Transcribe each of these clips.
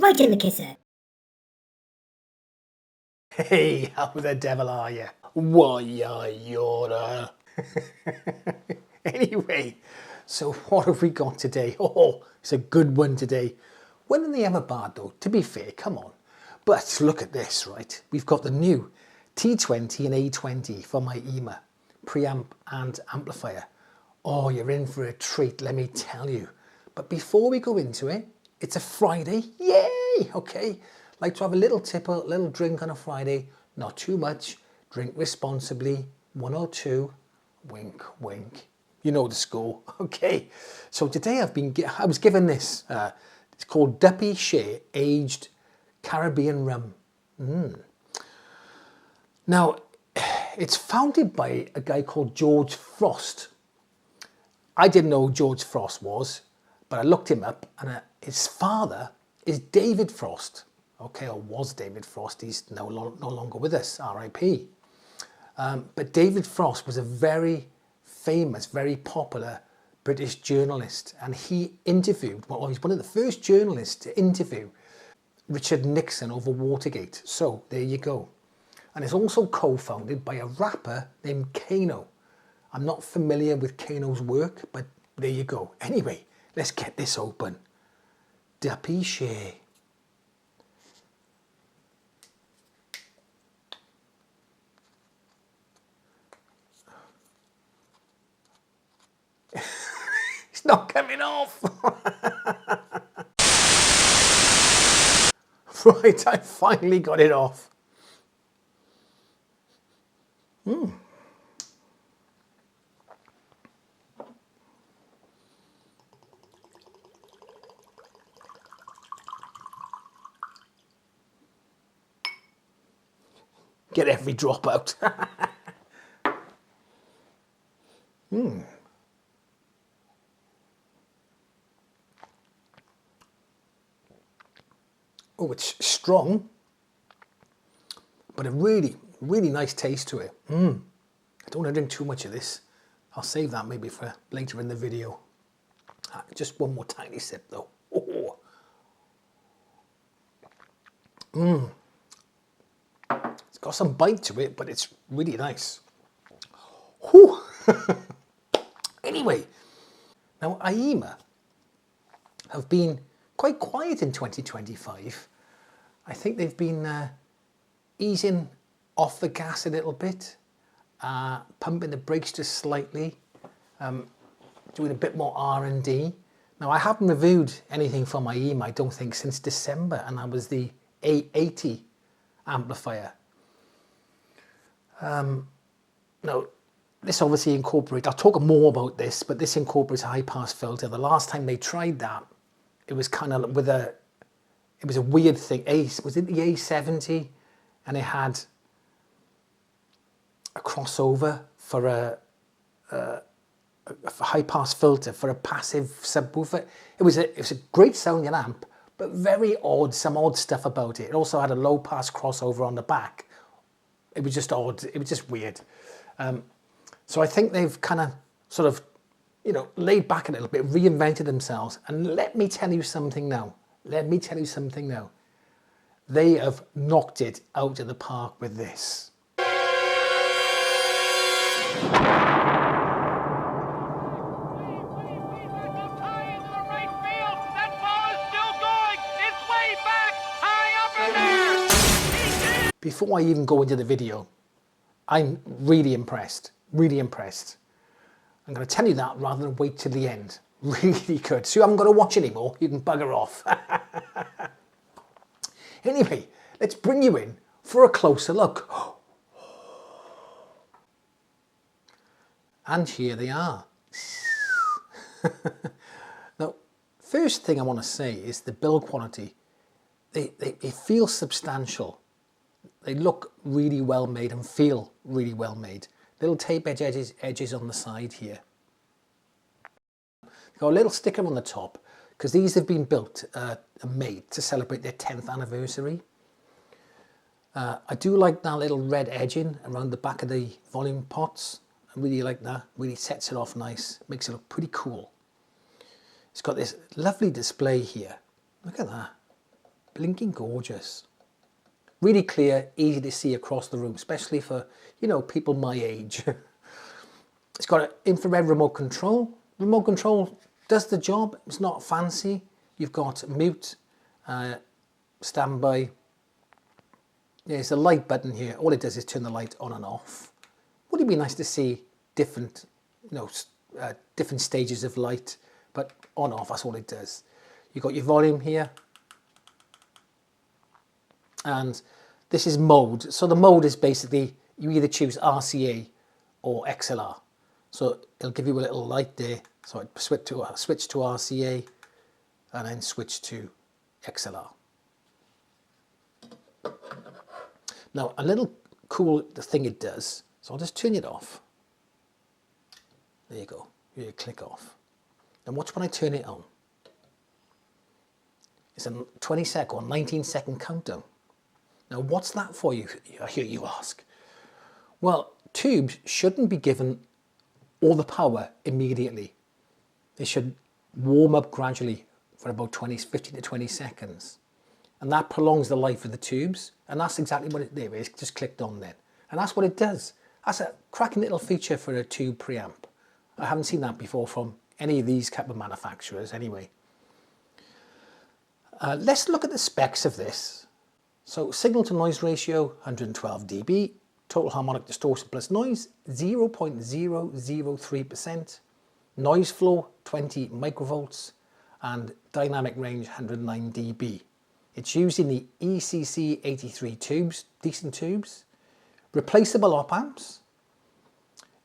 right in the kisser. Hey, how the devil are you? Why, you're Anyway, so what have we got today? Oh, it's a good one today. When are they ever bad though? To be fair, come on. But look at this, right? We've got the new T20 and A20 for my Aiyima preamp and amplifier. Oh, you're in for a treat, let me tell you. But before we go into it, it's a Friday, yay! Okay, like to have a little tipple, a little drink on a Friday, not too much, drink responsibly, 1 or 2, wink, wink. You know the score, okay. So today I was given this, it's called Duppy Share Aged Caribbean Rum. Now, it's founded by a guy called George Frost. I didn't know who George Frost was, but I looked him up, and his father is David Frost. Okay, or was David Frost. He's no longer with us, R.I.P. But David Frost was a very famous, very popular British journalist, and he interviewed, well, he's one of the first journalists to interview Richard Nixon over Watergate. So there you go. And it's also co-founded by a rapper named Kano. I'm not familiar with Kano's work, but there you go. Anyway, let's get this open. Duppy Share. It's not coming off. Right, I finally got it off. Get every drop out. Oh, it's strong, but a really, really nice taste to it. I don't want to drink too much of this. I'll save that maybe for later in the video. Just one more tiny sip though. Oh. It's got some bite to it, but it's really nice. Whew. Anyway, now Aiyima have been quite quiet in 2025. I think they've been easing off the gas a little bit, pumping the brakes just slightly, doing a bit more R&D. Now, I haven't reviewed anything for my Aiyima, I don't think, since December, and that was the A80 amplifier. Now, this obviously incorporates, I'll talk more about this, but this incorporates a high-pass filter. The last time they tried that, it was kind of with it was a weird thing. Was it the A70? And it had a crossover for a high-pass filter for a passive subwoofer. It was a great sounding amp, but very odd, some odd stuff about it. It also had a low-pass crossover on the back. It was just odd. It was just weird. So I think they've kind of sort of, you know, laid back a little bit, reinvented themselves. And let me tell you something now. Let me tell you something now. They have knocked it out of the park with this. Before I even go into the video, I'm really impressed, really impressed. I'm going to tell you that rather than wait till the end. Really good. So you haven't got to watch anymore, you can bugger off. Anyway, let's bring you in for a closer look. And here they are. Now, first thing I want to say is the build quality. They feel substantial. They look really well made and feel really well made. Little tape edges on the side here. Got a little sticker on the top because these have been built and made to celebrate their 10th anniversary. I do like that little red edging around the back of the volume pots. I really like that. Really sets it off nice. Makes it look pretty cool. It's got this lovely display here. Look at that. blinking gorgeous. Really clear, easy to see across the room, especially for, you know, people my age. It's got an infrared remote control. Remote control does the job. It's not fancy. You've got mute, standby. There's a light button here. All it does is turn the light on and off. Would it be nice to see different, you know, different stages of light, but on off, that's all it does. You've got your volume here. And this is mode. So the mode is basically, you either choose RCA or XLR. So it'll give you a little light there. So I switch to RCA and then switch to XLR. Now a little cool thing it does, so I'll just turn it off. There you go, you click off. And watch when I turn it on. It's a 20-second or 19-second countdown. Now what's that for, you? I hear you ask. Well, tubes shouldn't be given all the power immediately. They should warm up gradually for about 15 to 20 seconds. And that prolongs the life of the tubes. And that's exactly what it did. It's just clicked on then. And that's what it does. That's a cracking little feature for a tube preamp. I haven't seen that before from any of these type of manufacturers anyway. Let's look at the specs of this. So signal to noise ratio, 112 dB. Total harmonic distortion plus noise, 0.003%. Noise floor, 20 microvolts. And dynamic range, 109 dB. It's using the ECC 83 tubes, decent tubes. Replaceable op amps.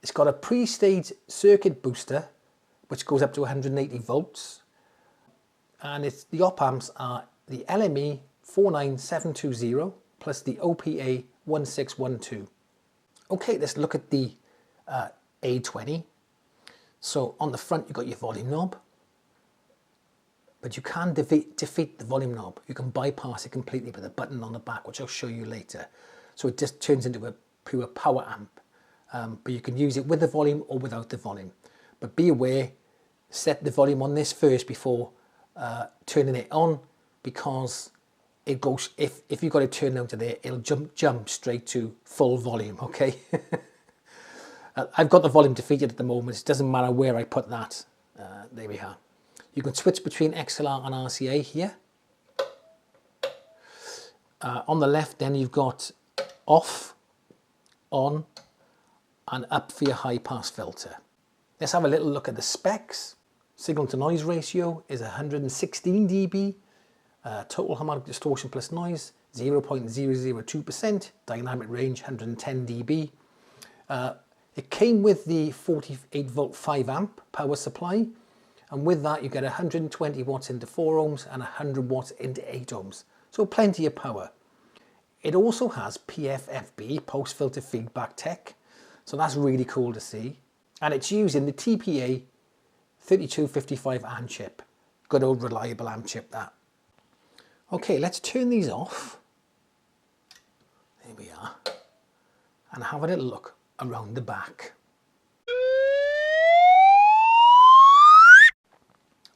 It's got a pre-stage circuit booster, which goes up to 180 volts. And the op amps are the LME 49720 plus the OPA 1612. Okay, let's look at the A20. So on the front, you've got your volume knob. But you can defeat the volume knob. You can bypass it completely with a button on the back, which I'll show you later. So it just turns into a pure power amp. But you can use it with the volume or without the volume. But be aware, set the volume on this first before turning it on, because it goes, if you've got it turned down to there, it'll jump straight to full volume, okay? I've got the volume defeated at the moment. It doesn't matter where I put that. There we are. You can switch between XLR and RCA here. On the left then you've got off, on and up for your high pass filter. Let's have a little look at the specs. Signal to noise ratio is 116 dB. Total harmonic distortion plus noise 0.002%. Dynamic range 110 dB. It came with the 48 volt 5 amp power supply. And with that, you get 120 watts into 4 ohms and 100 watts into 8 ohms. So plenty of power. It also has PFFB, post filter feedback tech. So that's really cool to see. And it's using the TPA 3255 amp chip. Good old reliable amp chip that. Okay, let's turn these off. There we are. And have a little look around the back.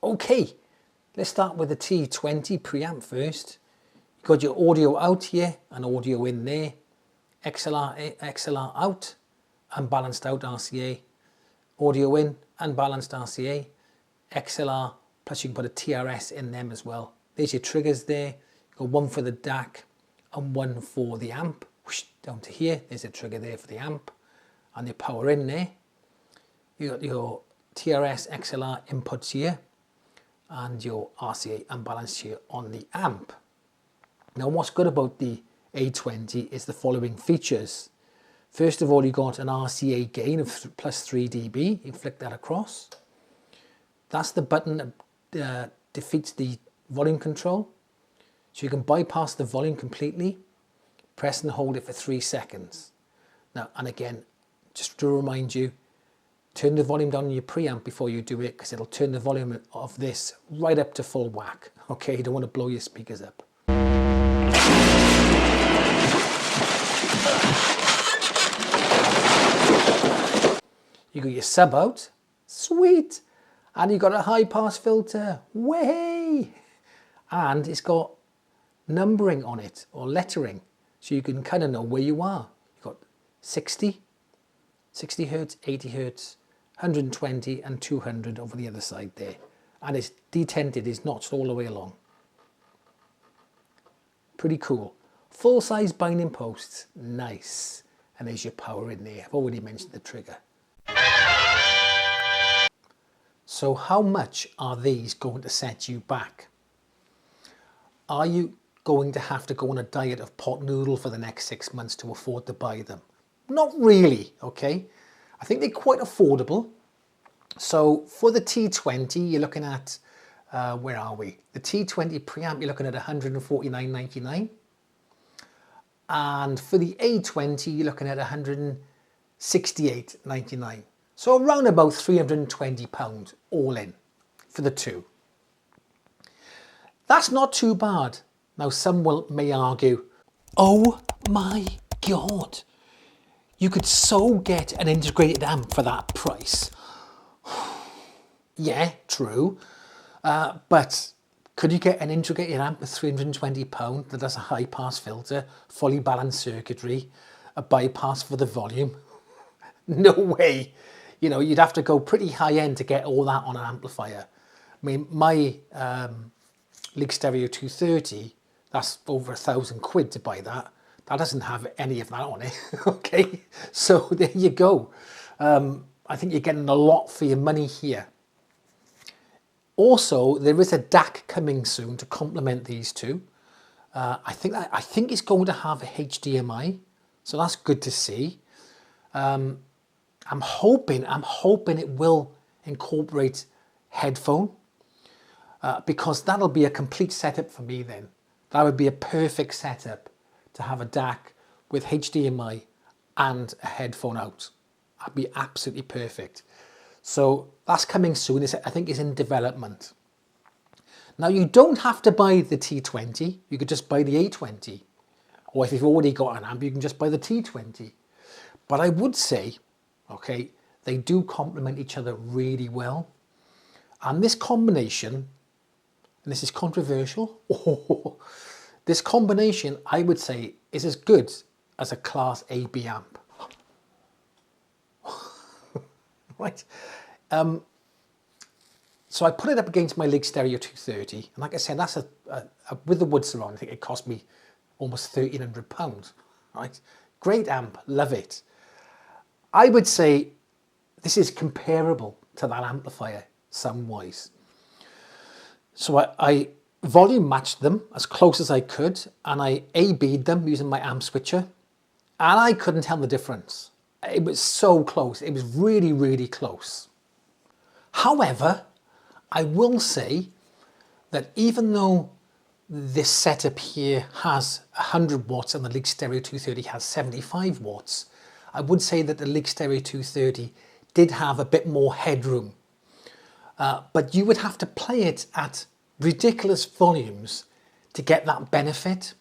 Okay, let's start with the T20 preamp first. You've got your audio out here and audio in there. XLR out, unbalanced out RCA. Audio in, unbalanced RCA. XLR, plus you can put a TRS in them as well. There's your triggers there. You've got one for the DAC and one for the amp. Whoosh, down to here, there's a trigger there for the amp. And your power in there. You've got your TRS XLR inputs here. And your RCA unbalanced here on the amp. Now what's good about the A20 is the following features. First of all, you got an RCA gain of plus 3 dB. You flick that across. That's the button that defeats the volume control. So you can bypass the volume completely. Press and hold it for 3 seconds. Now, and again, just to remind you, turn the volume down on your preamp before you do it, because it'll turn the volume of this right up to full whack. Okay, you don't want to blow your speakers up. You got your sub out, sweet, and you got a high pass filter, way, and it's got numbering on it or lettering, so you can kind of know where you are. You've got 60 Hertz, 80 Hertz, 120 and 200 over the other side there. And it's detented, it's notched all the way along. Pretty cool. Full size binding posts, nice. And there's your power in there. I've already mentioned the trigger. So how much are these going to set you back? Are you going to have to go on a diet of pot noodle for the next 6 months to afford to buy them? Not really, okay? I think they're quite affordable. So for the T20, you're looking at, where are we? The T20 preamp, you're looking at $149.99. And for the A20, you're looking at $168.99. So around about £320 all in for the two. That's not too bad. Now some may argue, oh my God, you could so get an integrated amp for that price. Yeah, true. But could you get an integrated amp for £320 that has a high pass filter, fully balanced circuitry, a bypass for the volume? No way. You know, you'd have to go pretty high end to get all that on an amplifier. I mean, my League Stereo 230, that's over £1,000 to buy that. That doesn't have any of that on it. Okay, so there you go. I think you're getting a lot for your money here. Also, there is a DAC coming soon to complement these two. I think it's going to have a HDMI, so that's good to see. I'm hoping it will incorporate headphone, because that'll be a complete setup for me then. That would be a perfect setup to have a DAC with HDMI and a headphone out. That'd be absolutely perfect. So that's coming soon. I think it's in development. Now you don't have to buy the T20. You could just buy the A20. Or if you've already got an amp, you can just buy the T20. But I would say, okay, they do complement each other really well. And this combination, and this is controversial, this combination, I would say, is as good as a Class AB amp. Right. So I put it up against my League Stereo 230, and like I said, that's with the wood surround. I think it cost me almost £1,300. Right, great amp, love it. I would say this is comparable to that amplifier sound-wise. So I volume matched them as close as I could, and I A-B'd them using my amp switcher, and I couldn't tell the difference. It was so close. It was really, really close. However, I will say that even though this setup here has 100 watts and the League Stereo 230 has 75 watts, I would say that the League Stereo 230 did have a bit more headroom. But you would have to play it at ridiculous volumes to get that benefit.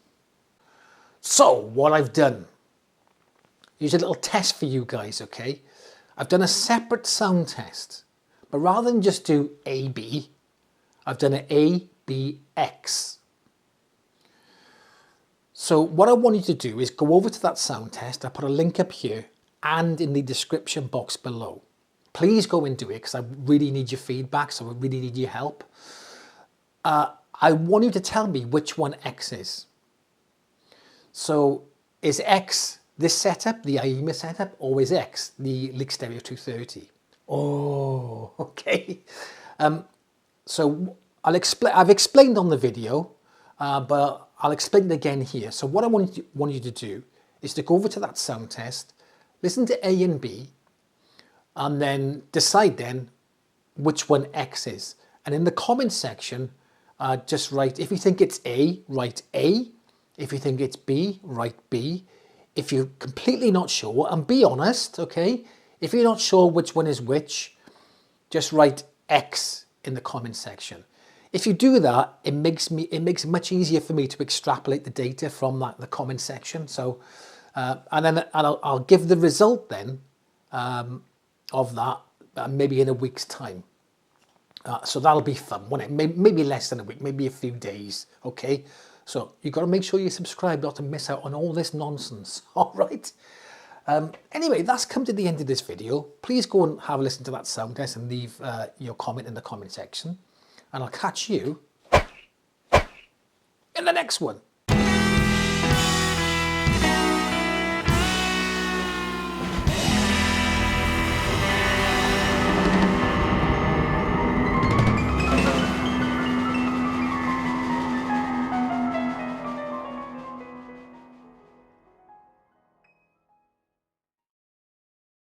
So what I've done, here's a little test for you guys, okay? I've done a separate sound test, but rather than just do AB, I've done an ABX. So what I want you to do is go over to that sound test. I put a link up here and in the description box below. Please go and do it because I really need your feedback, so I really need your help. I want you to tell me which one X is. So is X this setup, the Aiyima setup, or is X the League Stereo 230? Oh, okay. So I've explained on the video, but I'll explain it again here. So what I want you to do is to go over to that sound test, listen to A and B, and then decide then which one X is. And in the comment section, just write, if you think it's A, write A. If you think it's B, write B. If you're completely not sure, and be honest, okay? If you're not sure which one is which, just write X in the comment section. If you do that, it makes it much easier for me to extrapolate the data from the comment section. So, and I'll give the result then of that maybe in a week's time. So that'll be fun, won't it? Maybe less than a week, maybe a few days, okay? So you've got to make sure you subscribe not to miss out on all this nonsense. All right. Anyway, that's come to the end of this video. Please go and have a listen to that sound test and leave your comment in the comment section. And I'll catch you in the next one.